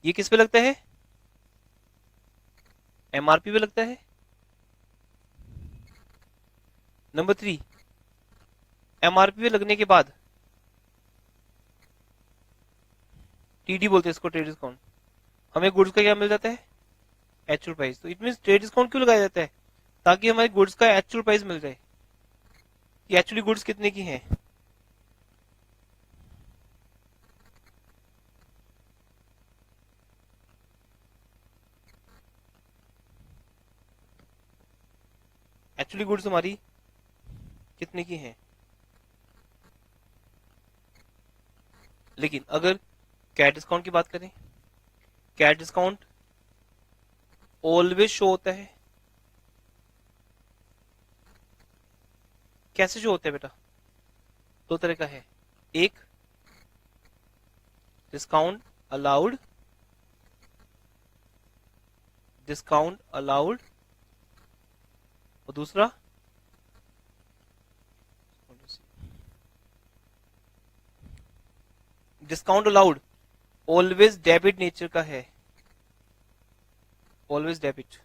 ये किस पे लगता है? एमआरपी पे लगता है। नंबर 3, एमआरपी पे लगने के बाद टीडी बोलते हैं इसको, ट्रेड डिस्काउंट, हमें गुड्स का क्या मिल जाता है? Actual price. तो इट मीन ट्रेड डिस्काउंट क्यों लगाया जाता है? ताकि हमारे गुड्स का एक्चुअल प्राइस मिल जाए कि एक्चुअली गुड्स कितने की हैं। एक्चुअली गुड्स हमारी कितने की हैं। लेकिन अगर कैश डिस्काउंट की बात करें, कैश डिस्काउंट ऑलवेज शो होता है। कैसे शो होता है बेटा? दो तरह का है, एक डिस्काउंट अलाउड, डिस्काउंट अलाउड, और दूसरा discount allowed always debit nature का है, ऑलवेज डेबिट,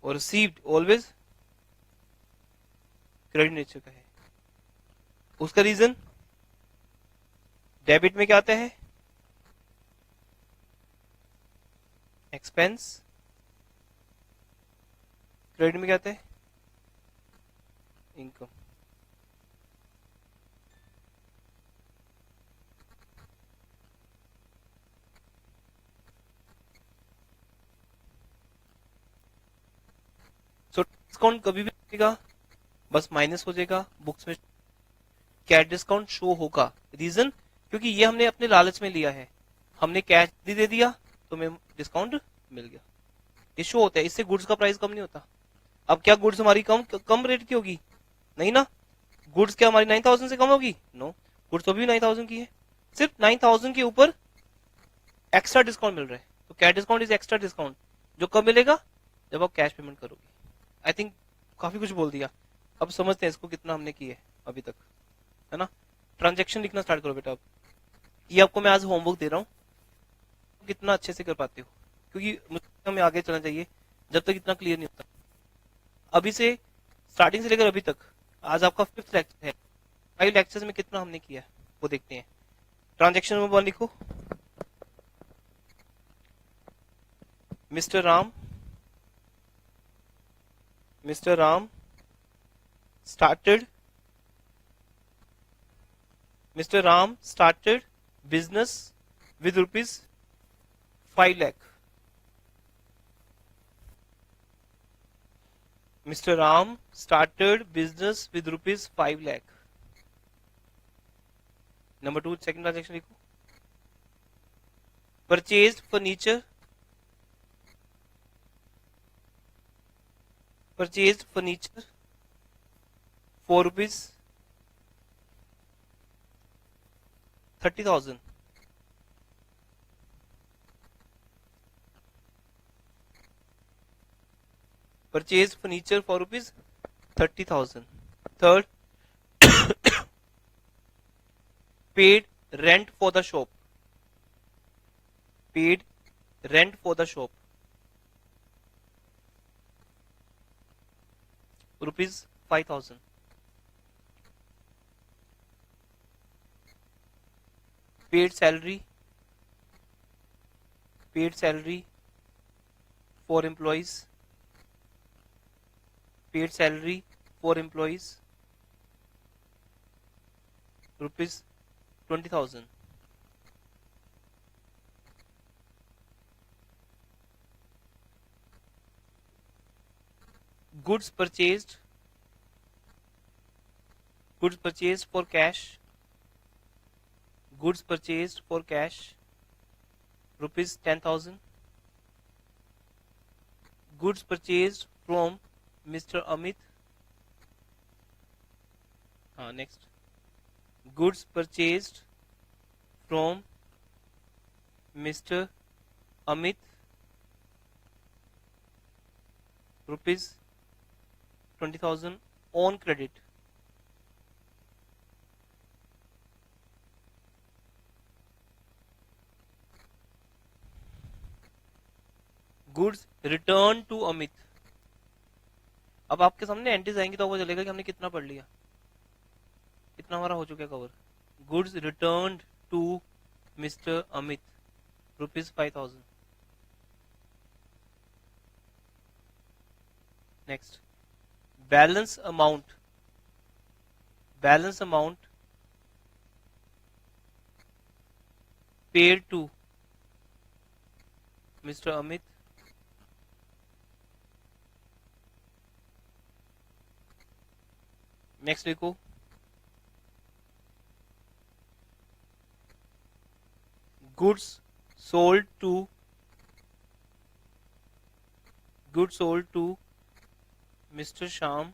और रिसीव्ड ऑलवेज क्रेडिट नेचर का है। उसका रीजन, डेबिट में क्या आता है? एक्सपेंस, क्रेडिट में क्या आता है? इनकम। सो डिस्काउंट कभी भी आएगा बस माइनस हो जाएगा बुक्स में, कैश डिस्काउंट शो होगा। रीजन, क्योंकि ये हमने अपने लालच में लिया है, हमने कैश दे दिया तो हमें डिस्काउंट मिल गया, ये शो होता है। इससे गुड्स का प्राइस कम नहीं होता। अब क्या गुड्स हमारी कम कम रेट की होगी? नहीं ना। गुड्स क्या हमारी 9000 से कम होगी? नो, गुड्स तो भी 9000 की है, सिर्फ 9000 के ऊपर एक्स्ट्रा डिस्काउंट मिल रहा है। तो cash discount is extra discount, जो कब मिलेगा? जब आप कैश पेमेंट करोगे। आई थिंक काफी कुछ बोल दिया, अब समझते हैं इसको कितना हमने किया है अभी तक, है ना। ट्रांजेक्शन लिखना स्टार्ट करो बेटा। अब ये आपको मैं आज होमवर्क दे रहा हूँ, कितना अच्छे से कर पाते हो, क्योंकि मुझे हमें आगे चलना चाहिए जब तक इतना क्लियर नहीं होता। अभी से स्टार्टिंग से लेकर अभी तक आज आपका 5th लेक्चर है, 5 लेक्चर्स में कितना हमने किया वो देखते हैं। ट्रांजेक्शन नंबर 1 लिखो। Mister Ram, mister Ram started, Mr. Ram started business with rupees 5 lakh. Mr. Ram started business with rupees 5 lakh. Number 2, second transaction लिखो। Purchased furniture, purchased furniture for rupees 30,000. Purchased furniture for rupees 30,000. Third, paid rent for the shop. Paid rent for the shop. Rupees 5,000. Paid salary for employees. Paid salary for employees, rupees 20,000. Goods purchased for cash, goods purchased for cash, rupees 10,000. Goods purchased from Mr. Amit. Next, goods purchased from Mr. Amit, rupees 20,000 on credit. Goods return to Amit. अब आपके सामने entries आएंगी तो आपको चलेगा कि हमने कितना पढ़ लिया, कितना हमारा हो चुका है cover. Goods return to mister Amit ₹5,000। Next, balance amount, balance amount paid to mister Amit next लिखो goods sold to, goods sold to mister Shyam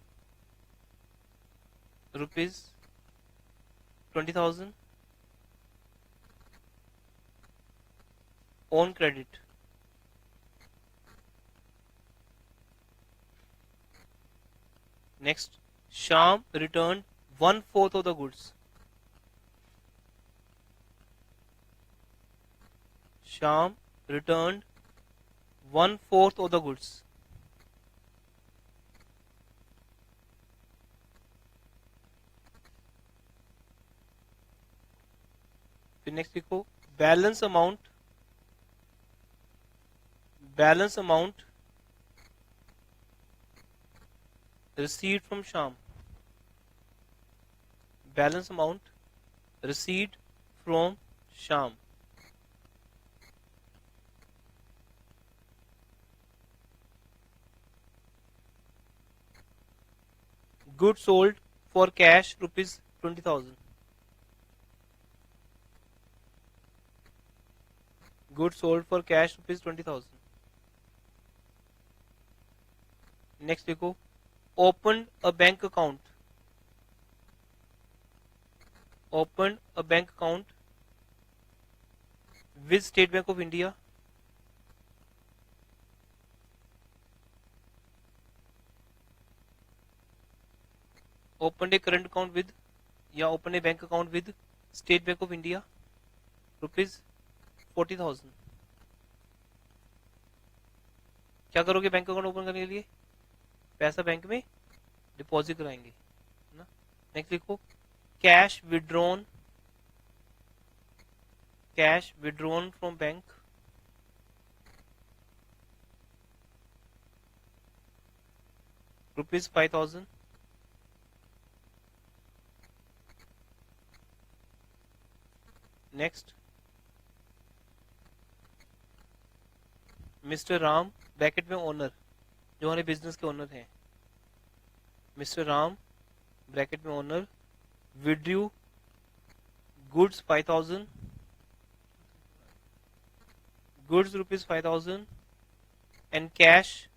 ₹20,000 on credit. Next, Shyam return 1/4 of the goods, Shyam return 1/4 of the goods। फिर next लिखो balance amount, balance amount received from Sham, balance amount received from Sham। Goods sold for cash ₹20,000, goods sold for cash ₹20,000। Next लिखो opened a bank account, opened a bank account with State Bank of India, opened a current account with या opened a bank account with State Bank of India ₹40,000। क्या करोगे bank account open करने के लिए? पैसा bank में deposit कराएंगे ना। नेक्स्ट लिखो cash withdrawn, cash withdrawn from bank ₹5,000। Next, mister Ram bracket में ओनर, जो हमारे बिजनेस के ओनर हैं, मिस्टर राम ब्रैकेट में owner withdrew goods 5,000, goods ₹5,000 and cash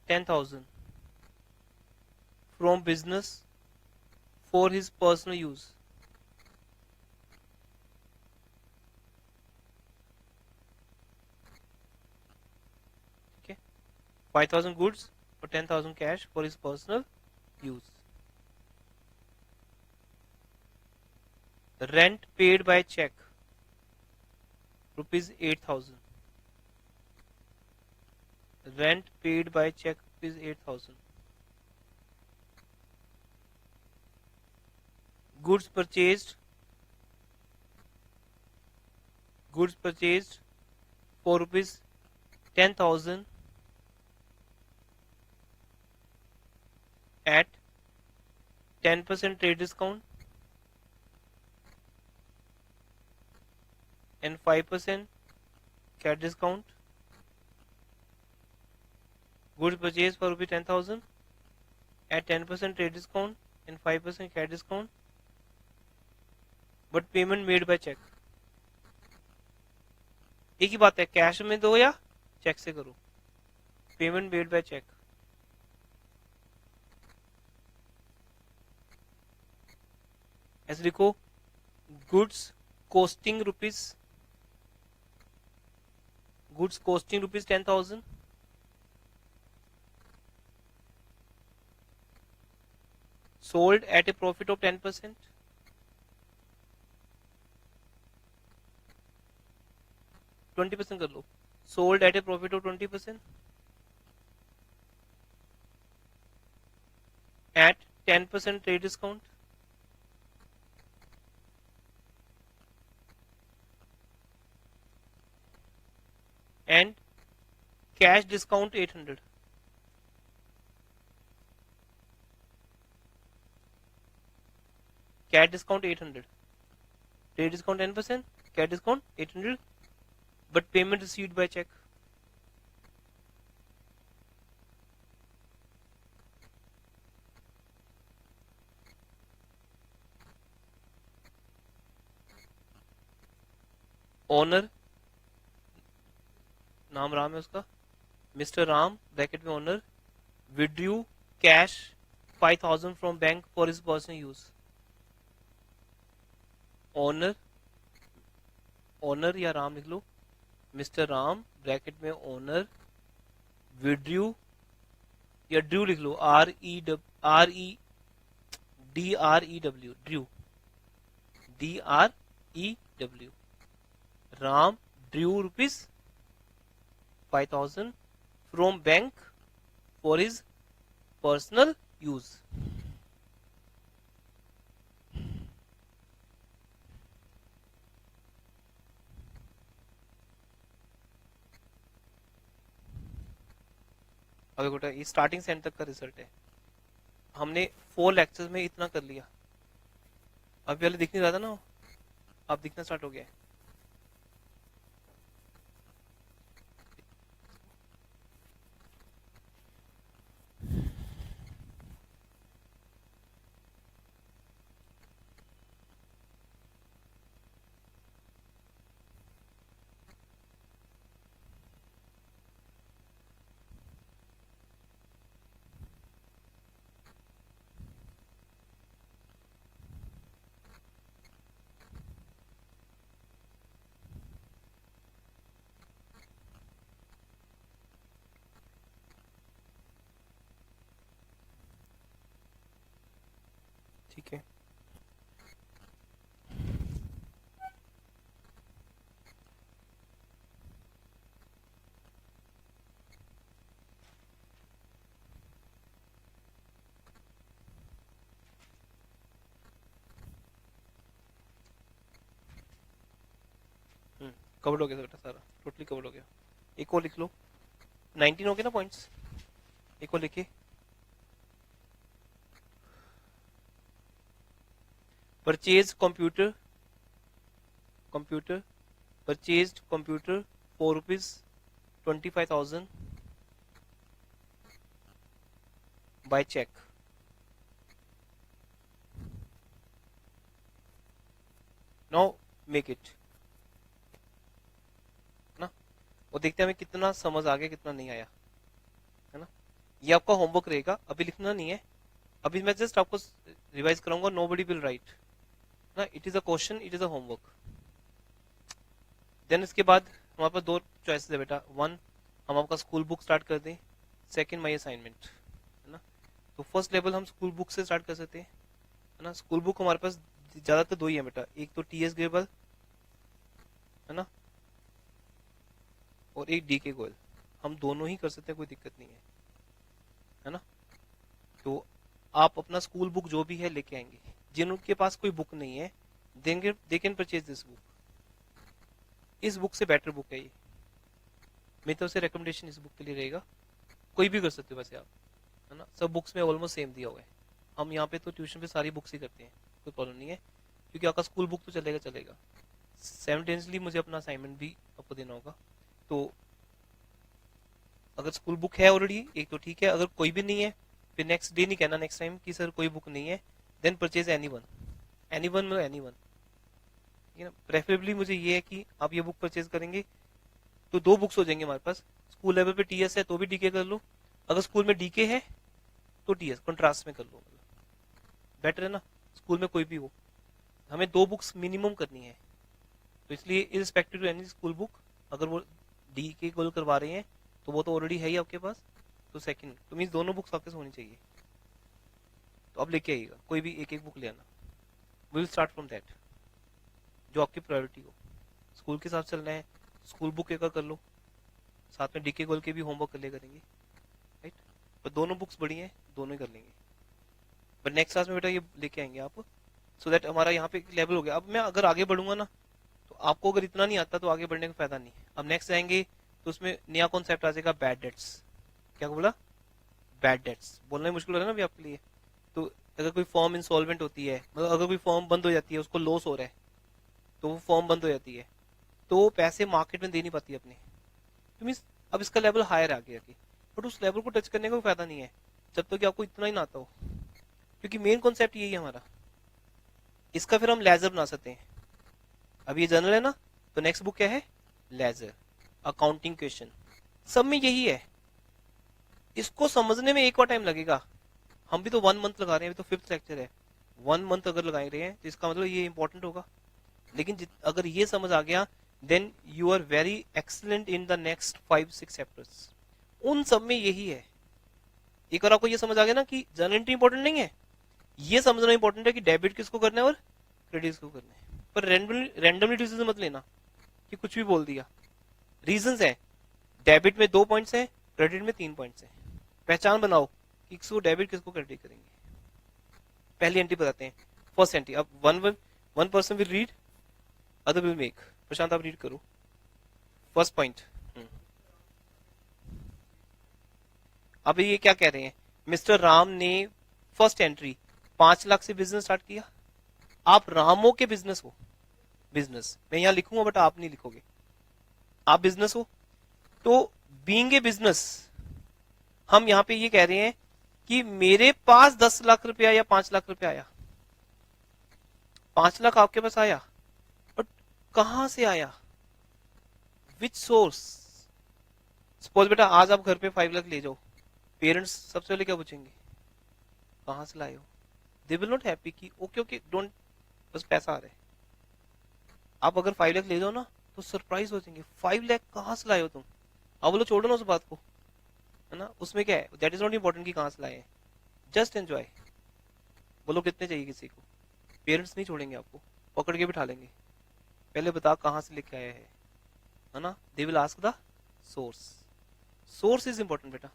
10,000 from business for his personal use. ठीक है, 5,000 गुड्स और 10,000 cash for his personal use। Rent paid by check ₹8,000, rent paid by check ₹8,000। Goods purchased, goods purchased for ₹10,000 at 10% trade discount and 5% cash discount। Goods purchased for ₹10,000 at 10% trade discount and 5% cash discount, but payment made by check। एक ही बात है, cash में दो या cheque से करो। Payment made by cheque. ऐसे लिखो goods costing ₹10,000 sold at a profit of 10%, 20% कर लो, sold at a profit of 20% at 10% trade discount, and cash discount 800. Cash discount 800. Trade discount 10%, cash discount 800, but payment received by check. Owner, नाम राम है उसका, mister Ram bracket में owner, withdrew cash 5000 from bank for his personal use. Owner, owner या राम लिख लो, mister Ram bracket में owner, withdrew या Drew लिख लो, DREW, Drew, DREW, Ram Drew rupees 5000 from bank for his personal use. अगर बेटा ये स्टार्टिंग सेंट तक का रिजल्ट है. हमने 4 लेक्चर्स में इतना कर लिया. अभी पहले दिख नहीं रहा था ना, अब दिखना स्टार्ट हो गया है. ठीक है. कवर हो गया बेटा, सारा टोटली कवर हो गया. एक और लिख लो. 19 हो गए ना पॉइंट्स, एक और लिखे. Purchase computer, computer purchased computer ₹425,000 by check. Now make it ना, और देखते हैं हमें कितना समझ आ गया कितना नहीं आया, है ना. ये आपका होमवर्क रहेगा, अभी लिखना नहीं है. अभी मैं जस्ट आपको रिवाइज कराऊंगा. नोबडी विल राइट ना, it is a question, it is a homework. Then इसके बाद हमारे पास 2 चॉइसेस है बेटा. 1 हम आपका स्कूल बुक स्टार्ट कर दें, 2 माई असाइनमेंट, है ना. तो फर्स्ट लेवल हम स्कूल बुक से स्टार्ट कर सकते हैं, है ना. स्कूल बुक हमारे पास ज्यादातर 2 ही है बेटा, एक तो TS ग्रेबल, है ना, और एक DK गोयल. हम दोनों ही कर सकते हैं, कोई दिक्कत नहीं है ना. तो आप अपना स्कूल बुक जो भी है लेके आएंगे. जिनके पास कोई बुक नहीं है, देंगे they can purchase this book. इस बुक से बेटर बुक है ये, मेरी तरफ से रिकमेंडेशन इस बुक के लिए रहेगा. कोई भी कर सकते हो वैसे आप, है ना. सब बुक्स में ऑलमोस्ट सेम दिया हुआ है. हम यहाँ पे तो ट्यूशन पे सारी बुक्स ही करते हैं, कोई प्रॉब्लम नहीं है, क्योंकि आपका स्कूल बुक तो चलेगा चलेगा. साइमल्टेनियसली मुझे अपना असाइनमेंट भी आपको देना होगा. तो अगर स्कूल बुक है ऑलरेडी एक तो ठीक है, अगर कोई भी नहीं है फिर नेक्स्ट डे नहीं कहना नेक्स्ट टाइम कि सर कोई बुक नहीं है. देन परचेज एनीवन, एनीवन में एनीवन, ठीक है ना. प्रेफरेबली मुझे ये है कि आप ये बुक परचेज करेंगे तो 2 बुक्स हो जाएंगे हमारे पास. स्कूल लेवल पे TS है तो भी DK कर लो, अगर स्कूल में DK है तो TS कंट्रास्ट में कर लो, बेटर है ना. स्कूल में कोई भी हो, हमें 2 बुक्स मिनिमम करनी है. तो इसलिए irrespective to any school book, अगर वो DK गोल करवा रहे हैं तो वो तो ऑलरेडी है ही आपके पास. तो सेकंड तो मींस दोनों बुक्स आपके होनी चाहिए. तो अब लेके आइएगा, कोई भी एक बुक ले आना. We will start from that, जो आपकी प्रायोरिटी हो. स्कूल के साथ चलना है, स्कूल बुक एक कर लो, साथ में डीके गोल के भी होमवर्क कर ले करेंगे, राइट। पर दोनों बुक्स बड़ी हैं, दोनों ही कर लेंगे। पर नेक्स्ट क्लास में बेटा ये लेके आएंगे आप, सो दैट हमारा यहाँ पे लेवल हो गया। अब मैं अगर आगे बढ़ूंगा ना, तो आपको अगर इतना नहीं आता तो आगे बढ़ने का फायदा नहीं। अब नेक्स्ट जाएंगे तो उसमें नया कॉन्सेप्ट आ जाएगा, बैड डेट्स। क्या बोला? बैड डेट्स बोलना ही मुश्किल हो रहा है ना अभी आपके लिए। तो अगर कोई फॉर्म इंसॉल्वेंट होती है, मतलब अगर कोई फॉर्म बंद हो जाती है, उसको लॉस हो रहा है, तो वो फॉर्म बंद हो जाती है, तो वो पैसे मार्केट में दे नहीं पाती अपने, तो मीन्स अब इसका लेवल हायर आ गया, बट उस लेवल को टच करने का कोई फायदा नहीं है जब तक कि आपको इतना ही ना आता हो, क्योंकि मेन कॉन्सेप्ट यही है हमारा। इसका फिर हम लेजर बना सकते हैं। अब ये जनरल है ना, तो नेक्स्ट बुक क्या है? Ledger, accounting question. सब में यही है। इसको समझने में एक बार टाइम लगेगा। हम भी तो 1 मंथ लगा रहे हैं, अभी तो 5th लेक्चर है। 1 मंथ अगर लगा रहे हैं तो इसका मतलब ये इंपॉर्टेंट होगा। लेकिन अगर ये समझ आ गया, then you are very excellent in the next 5-6 chapters. उन सब में यही है। एक बार आपको ये समझ आ गया ना कि जनरल एंट्री इंपॉर्टेंट नहीं है, ये समझना इंपॉर्टेंट है कि डेबिट किसको करना है और क्रेडिट किसको करना है। पर रैंडमली डिसीजन मत लेना कि कुछ भी बोल दिया। रीजंस है, डेबिट में 2 पॉइंट्स हैं, क्रेडिट में 3 पॉइंट्स हैं। पहचान बनाओ कि किसको डेबिट किसको क्रेडिट करेंगे। पहली एंट्री बताते हैं, फर्स्ट एंट्री। अब one person will read, other will make. Prashant आप रीड करो फर्स्ट पॉइंट। अब ये क्या कह रहे हैं? मिस्टर राम ने फर्स्ट एंट्री 5 लाख से बिजनेस स्टार्ट किया। आप रामो के बिजनेस हो, बिजनेस मैं यहां लिखूंगा बट आप नहीं लिखोगे, आप बिजनेस हो। तो बीइंग ए बिजनेस, हम यहां पे ये कह रहे हैं कि मेरे पास 10 लाख रुपया या 5 लाख रुपया आया। 5 लाख आपके पास आया, बट कहां से आया? Which source? सपोज बेटा आज आप घर पे 5 लाख ले जाओ, पेरेंट्स सबसे पहले क्या पूछेंगे? कहां से लाए हो? दे विल नॉट हैप्पी कि ओके ओके डोंट, बस पैसा आ रहा है। आप अगर 5 लाख ले जाओ ना, तो सरप्राइज हो जाएंगे, 5 लाख कहां से लाए हो तुम? अब बोलो छोड़ो ना उस बात को, है ना, उसमें क्या है, दैट इज नॉट इंपॉर्टेंट कि कहां से लाए हैं, जस्ट एंजॉय। बोलो कितने चाहिए किसी को, पेरेंट्स नहीं छोड़ेंगे आपको, पकड़ के बिठा लेंगे, पहले बता कहां से लेके आया है ना। They will ask the source. Source is important बेटा,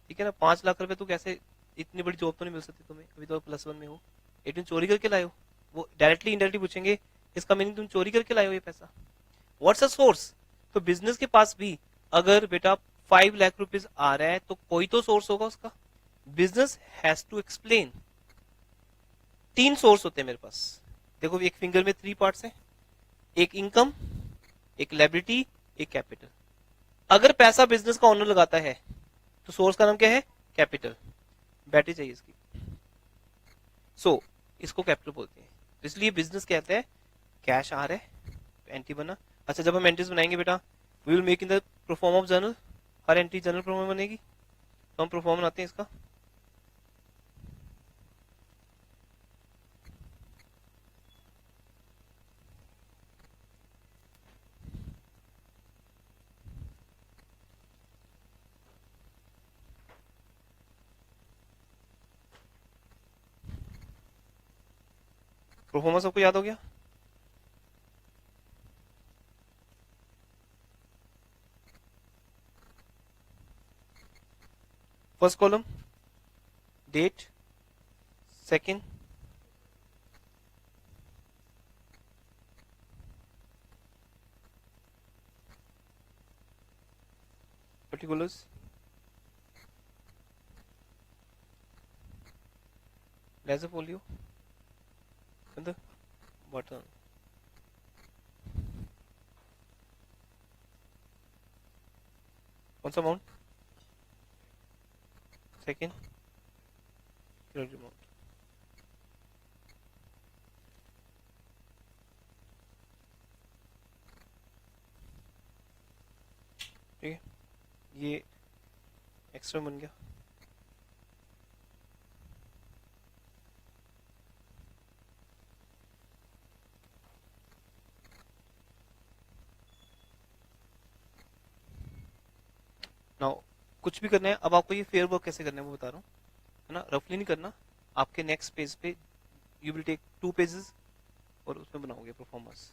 ठीक है ना। 5 लाख रुपए तो कैसे, इतनी बड़ी जॉब तो नहीं मिल सकती तुम्हें, अभी तो +1 में हो, लेकिन चोरी करके लाए हो। वो डायरेक्टली इनडायरेक्टली पूछेंगे, इसका मीनिंग तुम चोरी करके लाए हो ये पैसा। What's a source? तो बिजनेस के पास भी अगर बेटा 5 लाख रुपीज आ रहा है, तो कोई तो सोर्स होगा उसका। Business has to explain. 3 source होते हैं मेरे पास, देखो एक फिंगर में 3 पार्ट्स हैं, एक इनकम, एक लायबिलिटी, एक कैपिटल। अगर पैसा बिजनेस का ओनर लगाता है, तो सोर्स का नाम क्या है? कैपिटल। बैटरी चाहिए इसकी, सो इसको कैपिटल बोलते हैं। तो इसलिए बिजनेस कहते हैं कैश आ रहा है, एंट्री बना। अच्छा, जब हम एंट्रीज बनाएंगे बेटा, we will make in the proforma of journal. हर एंट्री जर्नल प्रोफॉर्म बनेगी, तो हम प्रोफॉर्म बनाते हैं इसका। प्रोफॉर्मा सबको याद हो गया? First column date, second particulars, ledger folio, बटन। कौन सा अमाउंट? Second credit amount. ठीक है, ये एक्स्ट्रा बन गया। नाउ कुछ भी करना है, अब आपको ये फेयर वर्क कैसे करना है वो बता रहा हूँ, है ना। रफली नहीं करना, आपके नेक्स्ट पेज पे यू विल टेक 2 पेजेस और उसमें बनाओगे performance.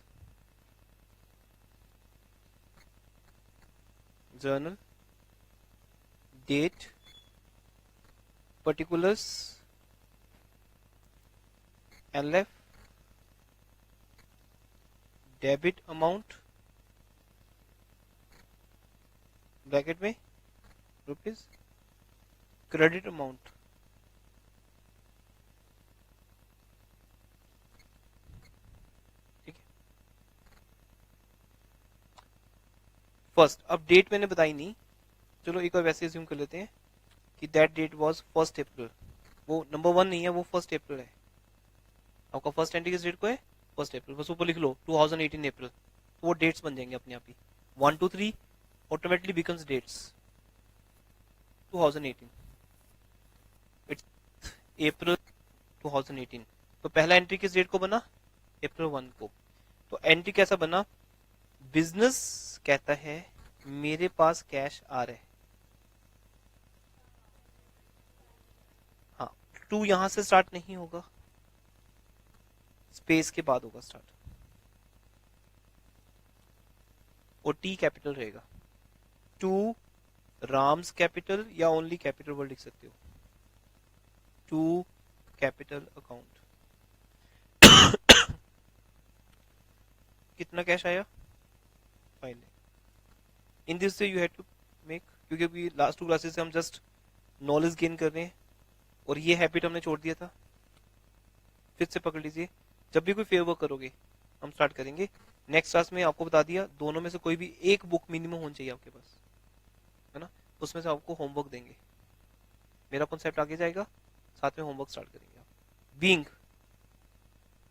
journal, date, particulars, LF, debit amount bracket में रुपीज, क्रेडिट अमाउंट ठीक है। फर्स्ट, अब डेट मैंने बताई नहीं, चलो एक बार वैसे अज्यूम कर लेते हैं कि दैट डेट वाज 1 अप्रैल। वो नंबर 1 नहीं है, वो 1 अप्रैल है। आपका फर्स्ट एंट्री किस डेट को है? 1 अप्रैल। बस ऊपर लिख लो 2018 अप्रैल, तो वो डेट्स बन जाएंगे अपने आप ही। 1 2 3 ऑटोमेटिकली बिकम्स डेट्स 2018, इट्स अप्रैल 2018। तो पहला एंट्री किस डेट को बना? अप्रैल 1 को। तो एंट्री कैसा बना? बिजनेस कहता है मेरे पास कैश आ रहा है। हाँ, 2 यहां से स्टार्ट नहीं होगा, स्पेस के बाद होगा स्टार्ट, और टी कैपिटल रहेगा। टू राम्स कैपिटल या ओनली कैपिटल वर्ड लिख सकते हो, टू कैपिटल अकाउंट। कितना कैश आया? 5 lakh. In this you have to make, क्योंकि अभी लास्ट 2 क्लासेस से हम जस्ट नॉलेज गेन कर रहे हैं और ये हैबिट हमने छोड़ दिया था। फिर से पकड़ लीजिए, जब भी कोई फेयर वर्क करोगे हम स्टार्ट करेंगे। नेक्स्ट क्लास में आपको बता दिया, दोनों में से कोई भी एक बुक मिनिमम होनी चाहिए आपके पास, है ना। उसमें से आपको होमवर्क देंगे, मेरा कॉन्सेप्ट आगे जाएगा, साथ में होमवर्क स्टार्ट करेंगे आप। बीइंग,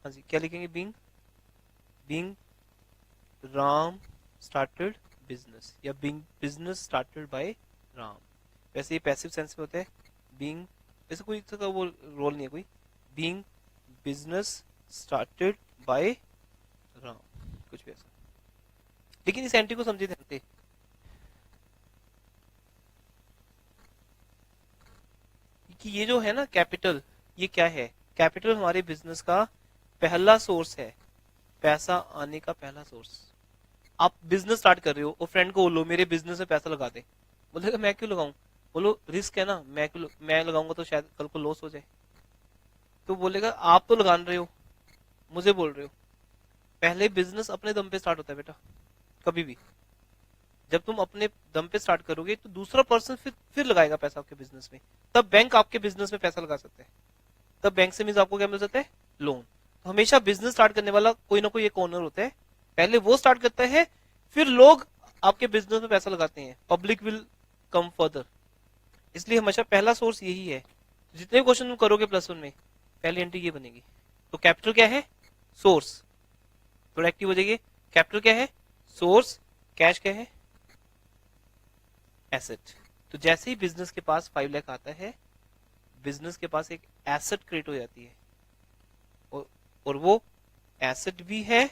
हाँ जी, क्या लिखेंगे? Being, being Ram started business, या being business started by Ram. वैसे ये पैसिव सेंस में होता है बीइंग, वैसे कोई इसका वो रोल नहीं है कोई। Being business started by Ram, कुछ भी ऐसा। लेकिन इस एंट्री को समझे ध्यान से, कि ये जो है ना कैपिटल, ये क्या है? कैपिटल हमारे बिजनेस का पहला सोर्स है, पैसा आने का पहला सोर्स। आप बिजनेस स्टार्ट कर रहे हो और फ्रेंड को बोलो मेरे बिजनेस में पैसा लगा दे, बोलेगा मैं क्यों लगाऊं? बोलो रिस्क है ना, मैं लगाऊंगा तो शायद कल को लॉस हो जाए। तो बोलेगा आप तो लगा रहे हो, मुझे बोल रहे हो। पहले बिजनेस अपने दम पे स्टार्ट होता है बेटा, कभी भी। जब तुम अपने दम पे स्टार्ट करोगे तो दूसरा पर्सन फिर लगाएगा पैसा आपके बिजनेस में, तब बैंक आपके बिजनेस में पैसा लगा सकता है। तब बैंक से मींस आपको क्या मिल सकता है? लोन। तो हमेशा बिजनेस स्टार्ट करने वाला कोई ना कोई एक ओनर होता है, पहले वो स्टार्ट करता है, फिर लोग आपके बिजनेस में पैसा लगाते हैं, पब्लिक विल कम फर्दर। इसलिए हमेशा पहला सोर्स यही है। जितने क्वेश्चन तुम करोगे +1 में, पहली एंट्री ये बनेगी। तो कैपिटल क्या है? सोर्स। थोड़ा एक्टिव हो जाइए। कैपिटल क्या है? सोर्स। कैश क्या है? एसेट। तो जैसे ही बिजनेस के पास 5 लाख आता है, बिजनेस के पास एक एसेट क्रिएट हो जाती है, और वो एसेट भी है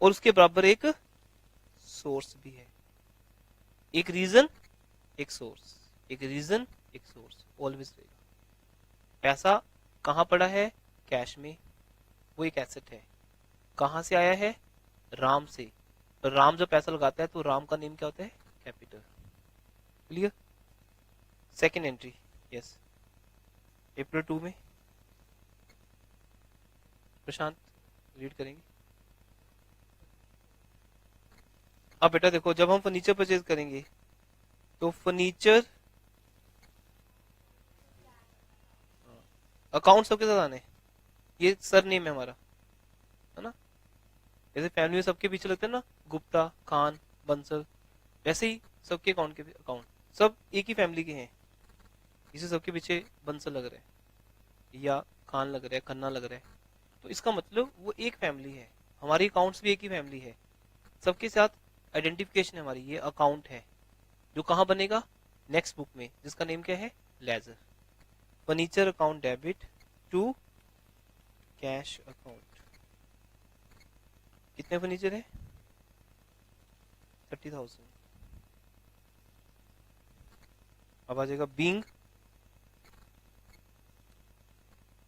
और उसके बराबर एक सोर्स भी है। एक रीजन, एक सोर्स, एक रीजन, एक सोर्स, ऑलवेज रहेगा। पैसा कहां पड़ा है? कैश में, वो एक एसेट है। कहां से आया है? राम से। और राम जब पैसा लगाता है तो राम का नेम क्या होता है? Capital. Clear? Second entry, yes, April 2 में। प्रशांत रीड करेंगे। अब बेटा देखो, जब हम फर्नीचर परचेज करेंगे तो फर्नीचर अकाउंट सबके साथ आने, ये सर नेम है हमारा, है ना। जैसे फैमिली में सबके पीछे लगते हैं ना गुप्ता, खान, बंसल, वैसे ही सबके अकाउंट के अकाउंट सब एक ही फैमिली के हैं, इसे सबके पीछे बंसल लग रहा है या खान लग रहा है, खन्ना लग रहा है। तो इसका मतलब वो एक फैमिली है, हमारी अकाउंट्स भी एक ही फैमिली है, सबके साथ आइडेंटिफिकेशन है हमारी। ये अकाउंट है जो कहां बनेगा? नेक्स्ट बुक में, जिसका नेम क्या है? Ledger. Furniture account debit to cash account. कितने फर्नीचर है? 30,000। अब आ जाएगा बीइंग,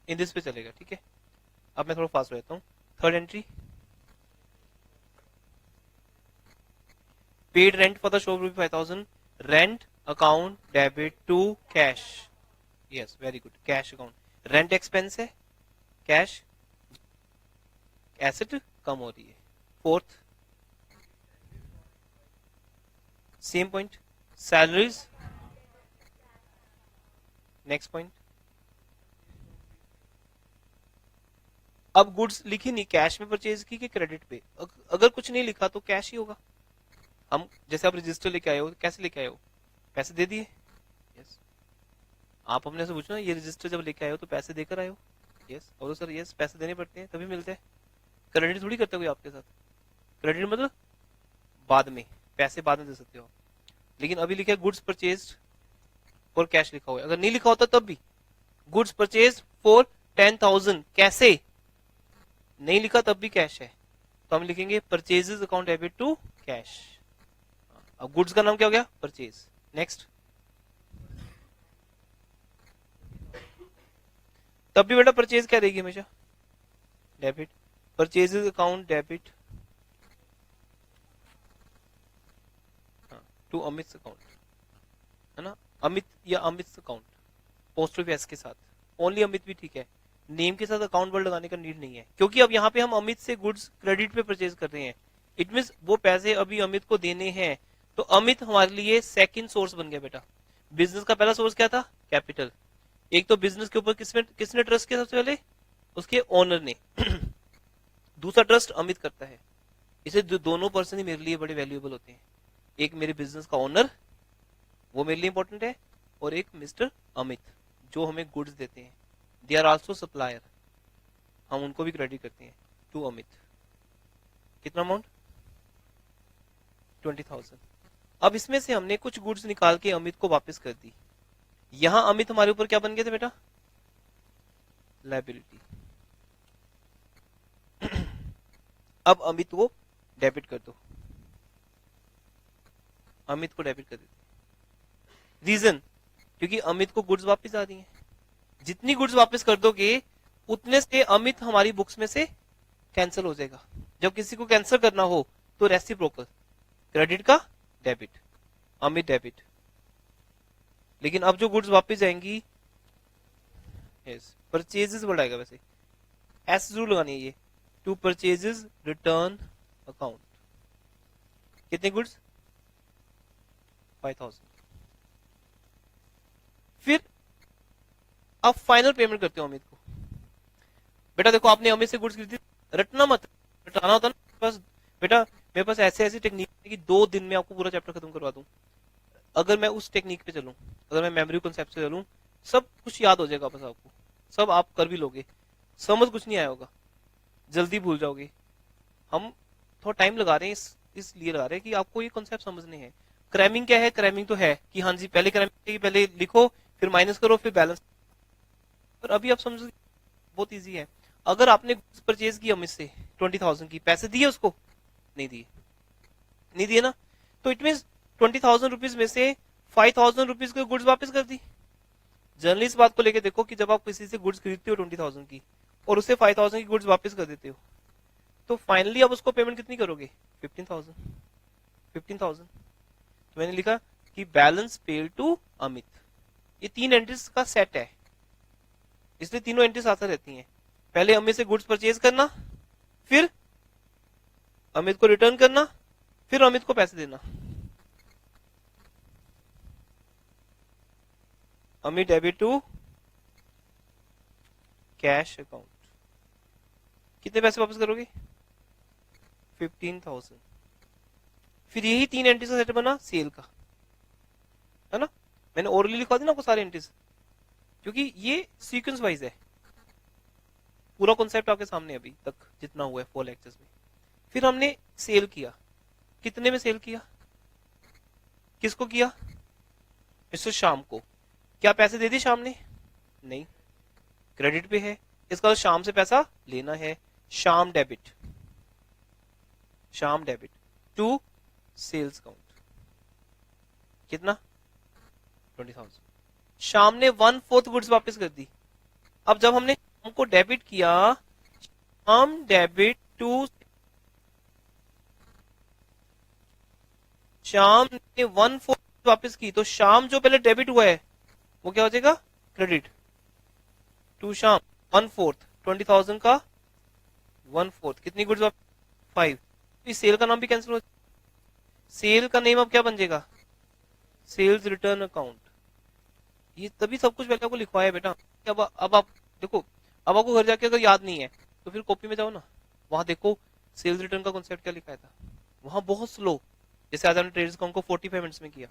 इन दिस पे चलेगा, ठीक है। अब मैं थोड़ा फास्ट रहता हूं। Third entry, paid rent for the shop ₹5,000, rent account debit to cash, yes very good, cash account, rent expense है, कैश एसेट कम हो रही है। Fourth same point, salaries, next point. अब गुड्स लिखी नहीं, कैश में परचेज की कि क्रेडिट पे, अगर कुछ नहीं लिखा तो कैश ही होगा। हम जैसे आप रजिस्टर लेके आए हो, कैसे लेके आए हो, पैसे दे दिए, यस। आप अपने से पूछना, ये रजिस्टर जब लेके आए हो तो पैसे देकर आए हो, यस। और सर यस पैसे देने पड़ते हैं तभी मिलते हैं, क्रेडिट थोड़ी करते कोई आपके साथ। क्रेडिट मतलब बाद में, पैसे बाद में दे सकते हो आप, लेकिन अभी लिखा है गुड्स परचेज और कैश लिखा हुआ है। अगर नहीं लिखा होता तब भी गुड्स परचेज फॉर 10,000, कैसे नहीं लिखा तब भी कैश है, तो हम लिखेंगे purchases account debit to cash. अब गुड्स का नाम क्या हो गया, परचेज। नेक्स्ट, तब भी बेटा परचेज क्या रहेगी हमेशा, debit, purchases account debit to Amit account, है ना, अमित या Amit account, apostrophe S के साथ, ओनली अमित भी ठीक है, नेम के साथ अकाउंट वर्ड लगाने का नीड नहीं है, क्योंकि अब यहाँ पे हम अमित से गुड्स क्रेडिट पे परचेज कर रहे हैं। इट मींस वो पैसे अभी अमित को देने हैं, तो अमित हमारे लिए सेकंड सोर्स बन गया बेटा। बिजनेस का पहला सोर्स क्या था, कैपिटल। एक तो बिजनेस के ऊपर किसने ट्रस्ट किया सबसे पहले, उसके ओनर ने दूसरा ट्रस्ट अमित करता है। इसे दोनों पर्सन ही मेरे लिए बड़े वैल्यूएबल होते हैं, एक मेरे बिजनेस का ओनर, वो मेरे लिए इंपॉर्टेंट है, और एक मिस्टर अमित जो हमें गुड्स देते हैं, दे आर आल्सो सप्लायर, हम उनको भी क्रेडिट करते हैं टू अमित। कितना अमाउंट, 20,000। अब इसमें से हमने कुछ गुड्स निकाल के अमित को वापस कर दी, यहां अमित हमारे ऊपर क्या बन गए थे बेटा, लायबिलिटी। अब अमित को डेबिट कर दो, अमित को डेबिट कर देते। रीजन, क्योंकि अमित को गुड्स वापस आ रही हैं, जितनी गुड्स वापस कर दोगे उतने से अमित हमारी बुक्स में से कैंसिल हो जाएगा। जब किसी को कैंसिल करना हो तो रेसिप्रोकल, क्रेडिट का डेबिट, अमित डेबिट। लेकिन अब जो गुड्स वापस जाएंगी, यस परचेजेस बढ़ाएगा, वैसे एस जरूर लगानी है ये, टू परचेजेस रिटर्न अकाउंट। कितने गुड्स, 5,000। फिर अब फाइनल पेमेंट करते हो अमित को। बेटा देखो आपने अमित से गुड्स खरीदी, रटना मत, रटाना होता ना बस। बेटा मेरे पास ऐसे ऐसी टेक्निक है कि 2 दिन में आपको पूरा चैप्टर खत्म करवा दूं, अगर मैं उस टेक्निक पे चलूं, अगर मैं मेमोरी कॉन्सेप्ट से चलूं, सब कुछ याद हो जाएगा बस आपको, सब आप कर भी लोगे, समझ कुछ नहीं आया होगा, जल्दी भूल जाओगे। हम थोड़ा टाइम लगा रहे हैं, इसलिए लगा रहे हैं कि आपको ये कॉन्सेप्ट समझने हैं। क्रैमिंग क्या है, क्रैमिंग तो है कि हाँ जी पहले क्रैमिंग, पहले लिखो फिर माइनस करो फिर बैलेंस, पर अभी आप समझ, बहुत इजी है। अगर आपने परचेज किया अमित से 20,000 की, पैसे दिए उसको, नहीं दिए, नहीं दिए ना, तो इट मीन 20,000 रुपीज में से 5,000 रुपीज को गुड्स वापस कर दी। जनरली इस बात को लेके देखो कि जब आप किसी से गुड्स खरीदते हो 20,000 की और उसे 5,000 की गुड्स वापस कर देते हो, तो फाइनली आप उसको पेमेंट कितनी करोगे, 15,000। 15,000 तो मैंने लिखा कि बैलेंस पेड टू अमित, ये 3 एंट्रीज का सेट है, इसलिए तीनों एंट्रीज आती रहती हैं। पहले अमित से गुड्स परचेज करना, फिर अमित को रिटर्न करना, फिर अमित को पैसे देना। Amit debit to cash account, कितने पैसे वापस करोगे, 15,000। फिर यही 3 एंट्रीज का सेट बना सेल का, है ना। मैंने ओरली लिखवा दी ना आपको सारे एंट्रीज, क्योंकि ये सीक्वेंस वाइज है, पूरा कॉन्सेप्ट आपके सामने अभी तक जितना हुआ है 4 लेक्चर्स में। फिर हमने सेल किया, कितने में सेल किया, किसको किया, मिस्टर शाम को। क्या पैसे दे दिए शाम ने, नहीं, क्रेडिट पे है, इसका शाम से पैसा लेना है, शाम डेबिट, शाम डेबिट टू सेल्स काउंट, कितना 20,000। शाम ने 1/4 गुड्स वापस कर दी। अब जब हमने शाम को डेबिट किया, शाम डेबिट टू, शाम ने 1/4 वापस की, तो शाम जो पहले डेबिट हुआ है वो क्या हो जाएगा, क्रेडिट टू शाम 1/4, 20,000 का 1/4, कितनी गुड्स, 5। इस सेल का नाम भी कैंसिल हो, सेल का नेम अब क्या बन जाएगा, सेल्स रिटर्न अकाउंट। ये तभी सब कुछ पहले आपको लिखवाया बेटा। अब आप देखो, अब आपको घर जाके अगर याद नहीं है तो फिर कॉपी में जाओ ना, वहां देखो सेल्स रिटर्न का कॉन्सेप्ट क्या लिखा था, वहां बहुत स्लो। जैसे आज हमने ट्रेड अकाउंट को 45 मिनट्स में किया,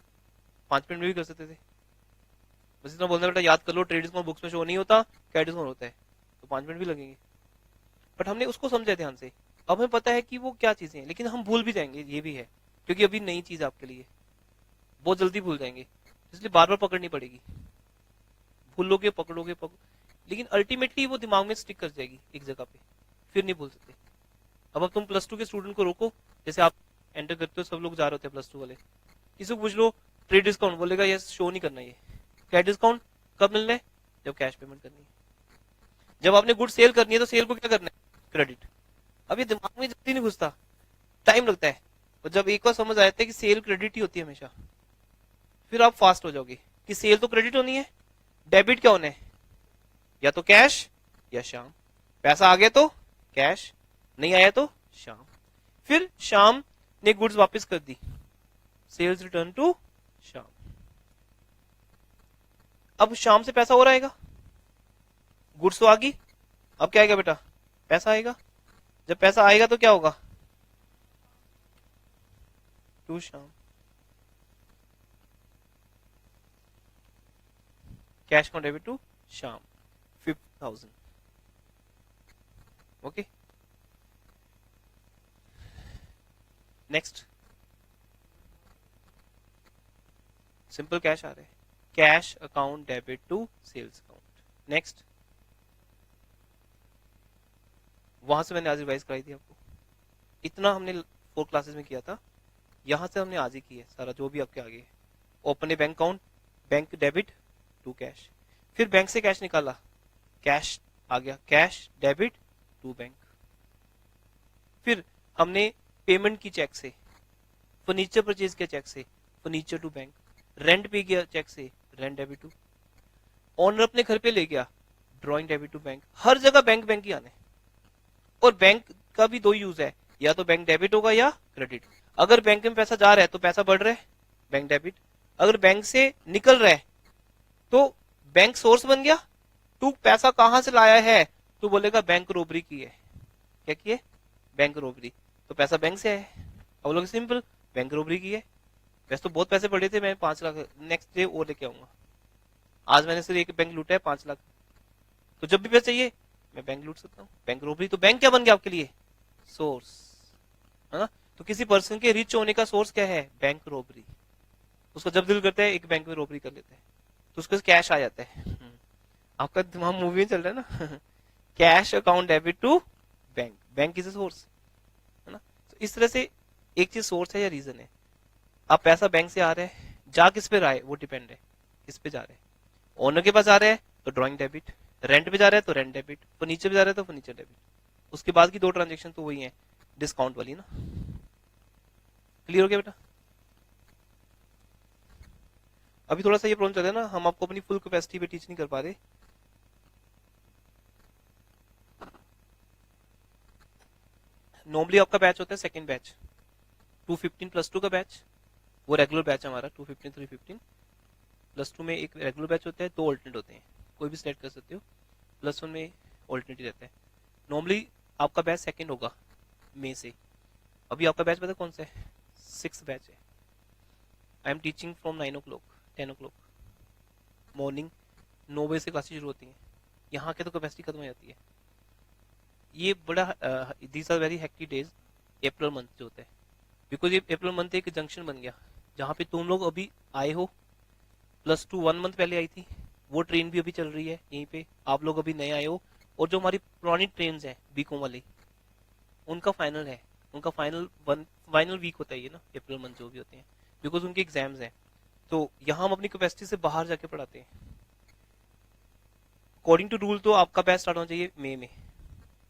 5 मिनट में भी कर सकते थे। बस इतना बोलना बेटा, याद कर लो, ट्रेड अकाउंट बुक्स में शो नहीं होता, कैट अकाउंट होता है, तो 5 मिनट भी लगेंगे। बट हमने उसको समझा ध्यान से, अब हमें पता है कि वो क्या चीजें हैं, लेकिन हम भूल भी जाएंगे, ये भी है, क्योंकि अभी नई चीज आपके लिए, बहुत जल्दी भूल जाएंगे, इसलिए बार बार पकड़नी पड़ेगी। भूलोगे पकड़ोगे लेकिन अल्टीमेटली वो दिमाग में स्टिक कर जाएगी एक जगह पे, फिर नहीं भूल सकते। अब तुम +2 के स्टूडेंट को रोको, जैसे आप एंटर करते हो, सब लोग जा रहे होते हैं +2 वाले, किसी को पूछ लो ट्रेड डिस्काउंट, बोलेगा यस, शो नहीं करना ये। कैश डिस्काउंट कब मिलना है, जब कैश पेमेंट करनी है। जब आपने गुड सेल करनी है तो सेल को क्या करना है, क्रेडिट। अब ये दिमाग में जल्दी नहीं घुसता, टाइम लगता है, और जब एक बार समझ आ जाता है कि सेल क्रेडिट ही होती है हमेशा, फिर आप फास्ट हो जाओगे कि सेल तो क्रेडिट होनी है, डेबिट क्या होना है, या तो कैश या शाम। पैसा आ गया तो कैश, नहीं आया तो शाम। फिर शाम ने गुड्स वापस कर दी, सेल्स रिटर्न टू शाम। अब शाम से पैसा हो रहा आएगा, गुड्स तो आ गई, अब क्या आएगा बेटा, पैसा आएगा। जब पैसा आएगा तो क्या होगा, टू शाम, कैश का debit to Shyam 50,000। Okay, next simple cash आ रहा है, cash account debit to sales account. Next, वहां से मैंने आज रिवाइज कराई थी आपको, इतना हमने 4 क्लासेस में किया था, यहां से हमने आज ही किया है सारा, जो भी आपके आगे है। Open a bank account, bank debit to cash, फिर बैंक से कैश निकाला, कैश आ गया, कैश डेबिट टू बैंक। फिर हमने पेमेंट की चेक से, फर्नीचर परचेज किया चेक से, फर्नीचर टू बैंक। रेंट पे गया चेक से, रेंट डेबिट टू। ओनर अपने घर पे ले गया, ड्रॉइंग डेबिट टू बैंक। हर जगह बैंक बैंक ही आने, और बैंक का भी 2 यूज है, या तो बैंक डेबिट होगा या क्रेडिट। अगर बैंक में पैसा जा रहा है तो पैसा बढ़ रहा है, बैंक डेबिट। अगर बैंक से निकल रहा है तो बैंक सोर्स बन गया, तू पैसा कहां से लाया है, तो बोलेगा बैंक रोबरी की है। क्या की है, बैंक रोबरी, तो पैसा बैंक से है। अब लोग सिंपल, बैंक रोबरी की है। वैसे तो बहुत पैसे पड़े थे, मैं 5 लाख नेक्स्ट डे और लेके आऊंगा, आज मैंने सिर्फ एक बैंक लूटा है 5 लाख, तो जब भी पैसा चाहिए मैं बैंक लूट सकता हूँ। बैंक रोबरी, तो बैंक क्या बन गया आपके लिए, सोर्स, है ना। तो किसी पर्सन के रिच होने का सोर्स क्या है, बैंक रोबरी। उसको जब दिल करता है एक बैंक में रोबरी कर लेता है, तो उसके कैश आ जाता है। आपका दिमाग मूवी में चल रहा है ना। Cash account debit to bank, bank is a source, है ना। तो इस तरह से एक चीज सोर्स है या रीजन है। अब पैसा बैंक से आ रहा है, जा किस पे रहा है वो डिपेंड है, किस पे जा रहा है। ओनर के पास आ रहा है तो ड्रॉइंग डेबिट, रेंट पे जा रहा है तो रेंट डेबिट, फर्नीचर पे जा रहा है तो फर्नीचर डेबिट। उसके बाद की 2 ट्रांजेक्शन तो वही है, डिस्काउंट वाली ना। क्लियर हो गया बेटा। अभी थोड़ा सा ये प्रॉब्लम चल रहा है ना, हम आपको अपनी फुल कैपेसिटी पे टीच नहीं कर पा रहे। नॉर्मली आपका बैच होता है सेकंड बैच, 215 +2 का बैच, वो रेगुलर बैच है हमारा 215 315। +2 में एक रेगुलर बैच होता है, 2 ऑल्टरनेट होते हैं, कोई भी सिलेक्ट कर सकते हो। +1 में ऑल्टरनेट ही रहता है। नॉर्मली आपका बैच सेकंड होगा मई से। अभी आपका बैच पता कौन सा है, 6th बैच है। I am teaching from 9 o'clock 10 o'clock morning, 9 बजे से क्लासेस शुरू होती हैं। यहाँ के तो कैपेसिटी खत्म हो जाती है। ये बड़ा these are very hectic days, April month जो होता है, बिकॉज ये अप्रैल मंथ एक जंक्शन बन गया जहाँ पे तुम लोग अभी आए हो। +2 1 मंथ पहले आई थी, वो ट्रेन भी अभी चल रही है यहीं पे, आप लोग अभी नए आए हो। और जो हमारी पुरानी ट्रेन है बीकॉम वाली, उनका फाइनल है, उनका फाइनल वीक होता है ये ना, अप्रैल मंथ जो भी होते हैं, बिकॉज उनके एग्जाम्स हैं। तो यहाँ हम अपनी कैपेसिटी से बाहर जाके पढ़ाते हैं। अकॉर्डिंग टू रूल तो आपका बैच स्टार्ट होना चाहिए मई में,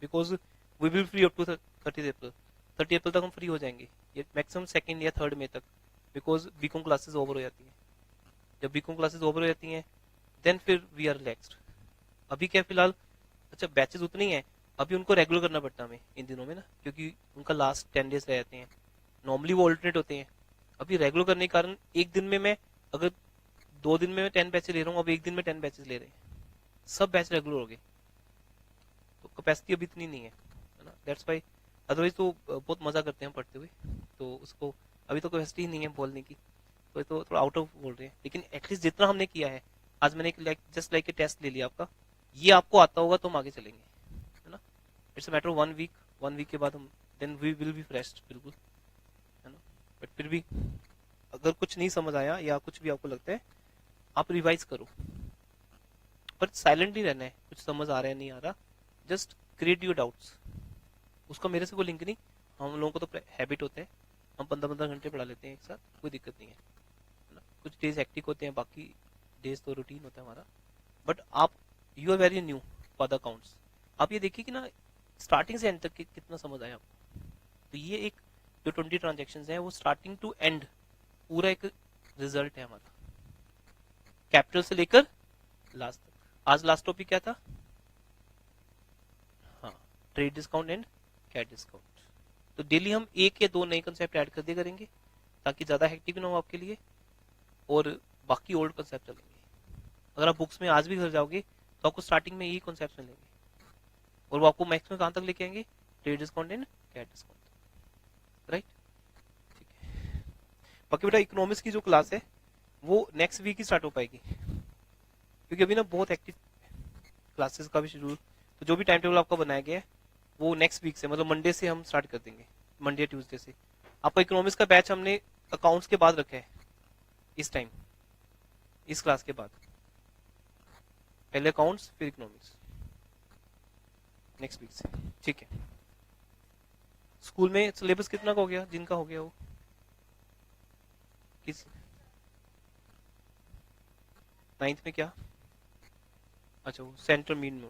because we will free up to 30 April. 30 अप्रैल तक हम फ्री हो जाएंगे, ये मैक्सिमम 2nd या 3rd मई तक, बिकॉज बीकॉम क्लासेस ओवर हो जाती है। जब बीकॉम क्लासेस ओवर हो जाती हैं देन फिर वी आर रिलैक्स्ड। अभी क्या फिलहाल, अच्छा बैचेस उतनी हैं, अभी उनको रेगुलर करना पड़ता है हमें इन दिनों में ना, क्योंकि उनका लास्ट 10 डेज रह जाते हैं। नॉर्मली वो ऑल्टरनेट होते हैं, अभी रेगुलर करने के कारण एक दिन में मैं, अगर 2 दिन में मैं 10 बैचेस ले रहा हूँ, अब एक दिन में 10 बैचेस ले रहे हैं, सब बैच रेगुलर हो गए, तो कैपेसिटी अभी इतनी नहीं है ना, दैट्स वाई। अदरवाइज तो बहुत मजा करते हैं पढ़ते हुए, तो उसको अभी तो कैपेसिटी ही नहीं है बोलने की, तो थोड़ा आउट ऑफ बोल रहे हैं, लेकिन एटलीस्ट जितना हमने किया है, आज मैंने एक जस्ट लाइक ए टेस्ट ले लिया आपका, ये आपको आता होगा तो हम आगे चलेंगे, है ना। इट्स मैटर 1 वीक, 1 वीक के बाद हम then we will be fresh बिल्कुल, है ना। बट फिर भी अगर कुछ नहीं समझ आया या कुछ भी आपको लगता है, आप रिवाइज करो, पर साइलेंट नहीं रहना है, कुछ समझ आ रहा है नहीं आ रहा, जस्ट क्रिएट योर डाउट्स। उसका मेरे से कोई लिंक नहीं, हम लोगों को तो हैबिट होते हैं, हम 15-15 घंटे पढ़ा लेते हैं एक साथ, कोई दिक्कत नहीं है ना। कुछ डेज हेक्टिक होते हैं, बाकी डेज तो रूटीन होता है हमारा। बट आप, you are very new for the accounts, आप ये देखिए कि ना स्टार्टिंग से एंड तक कितना समझ आया आपको। तो ये एक जो 20 ट्रांजेक्शन है वो स्टार्टिंग टू एंड पूरा एक रिजल्ट है हमारा, कैपिटल से लेकर लास्ट तक। आज लास्ट टॉपिक क्या था, हाँ, trade discount and cash discount. तो डेली हम 1 या 2 नए कंसेप्ट ऐड कर दिया करेंगे, ताकि ज्यादा हेक्टिक ना हो आपके लिए, और बाकी ओल्ड कंसेप्ट चलेंगे। अगर आप बुक्स में आज भी घर जाओगे तो आपको स्टार्टिंग में यही कॉन्सेप्ट मिलेंगे, और वो आपको मैक्स में कहां तक लेके आएंगे, trade discount and cash discount, right. ठीक है, बाकी बेटा इकोनॉमिक्स की जो क्लास है वो नेक्स्ट वीक ही स्टार्ट हो पाएगी, क्योंकि अभी ना बहुत एक्टिव क्लासेस का भी शेड्यूल, तो जो भी टाइम टेबल आपका बनाया गया है वो नेक्स्ट वीक से, मतलब मंडे से हम स्टार्ट कर देंगे, मंडे ट्यूसडे से। आपका इकोनॉमिक्स का बैच हमने अकाउंट्स के बाद रखा है इस टाइम, इस क्लास के बाद, पहले अकाउंट्स फिर इकोनॉमिक्स, नेक्स्ट वीक से, ठीक है। स्कूल में सिलेबस कितना का हो गया, जिनका हो गया वो किस 9th में क्या, अच्छा वो सेंटर मीन में